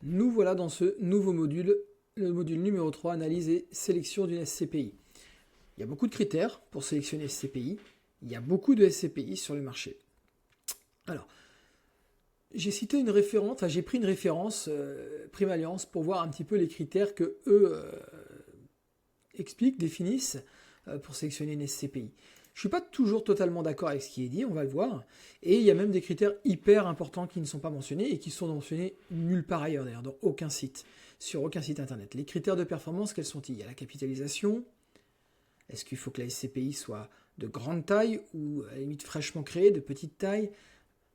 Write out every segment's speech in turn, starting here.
Nous voilà dans ce nouveau module, le module numéro 3, analyse et sélection d'une SCPI. Il y a beaucoup de critères pour sélectionner SCPI, il y a beaucoup de SCPI sur le marché. Alors, j'ai cité une référence, j'ai pris une référence Prime Alliance pour voir un petit peu les critères que eux expliquent, définissent pour sélectionner une SCPI. Je ne suis pas toujours totalement d'accord avec ce qui est dit, on va le voir. Et il y a même des critères hyper importants qui ne sont pas mentionnés et qui sont mentionnés nulle part ailleurs, d'ailleurs, dans aucun site, sur aucun site internet. Les critères de performance, quels sont-ils? Il y a la capitalisation. Est-ce qu'il faut que la SCPI soit de grande taille ou à la limite fraîchement créée, de petite taille?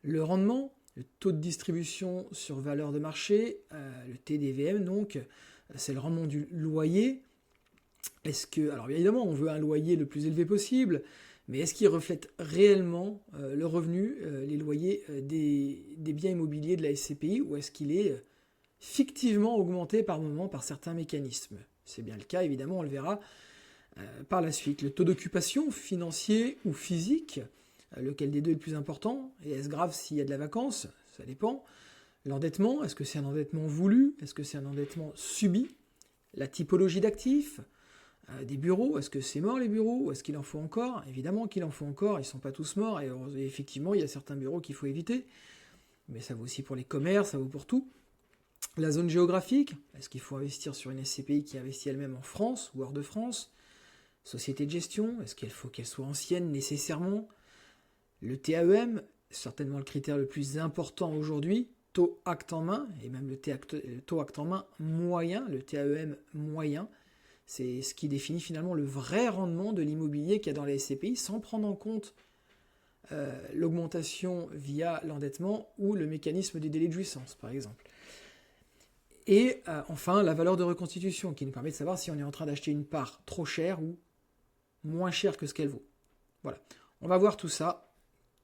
Le rendement, le taux de distribution sur valeur de marché, le TDVM, donc, c'est le rendement du loyer. Est-ce que, alors bien évidemment, on veut un loyer le plus élevé possible, mais est-ce qu'il reflète réellement le revenu, les loyers des biens immobiliers de la SCPI, ou est-ce qu'il est fictivement augmenté par moment par certains mécanismes? C'est bien le cas, évidemment, on le verra par la suite. Le taux d'occupation financier ou physique, lequel des deux est le plus important? Et est-ce grave s'il y a de la vacance? Ça dépend. L'endettement, est-ce que c'est un endettement voulu? Est-ce que c'est un endettement subi? La typologie d'actifs, des bureaux, est-ce que c'est mort les bureaux? Ou est-ce qu'il en faut encore? Évidemment qu'il en faut encore, ils ne sont pas tous morts, et effectivement il y a certains bureaux qu'il faut éviter, mais ça vaut aussi pour les commerces, ça vaut pour tout. La zone géographique, est-ce qu'il faut investir sur une SCPI qui investit elle-même en France ou hors de France? Société de gestion, est-ce qu'il faut qu'elle soit ancienne nécessairement? Le TAEM, certainement le critère le plus important aujourd'hui, taux acte en main, et même le taux acte en main moyen, le TAEM moyen, c'est ce qui définit finalement le vrai rendement de l'immobilier qu'il y a dans les SCPI, sans prendre en compte l'augmentation via l'endettement ou le mécanisme des délais de jouissance, par exemple. Et enfin, la valeur de reconstitution, qui nous permet de savoir si on est en train d'acheter une part trop chère ou moins chère que ce qu'elle vaut. Voilà. On va voir tout ça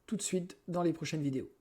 tout de suite dans les prochaines vidéos.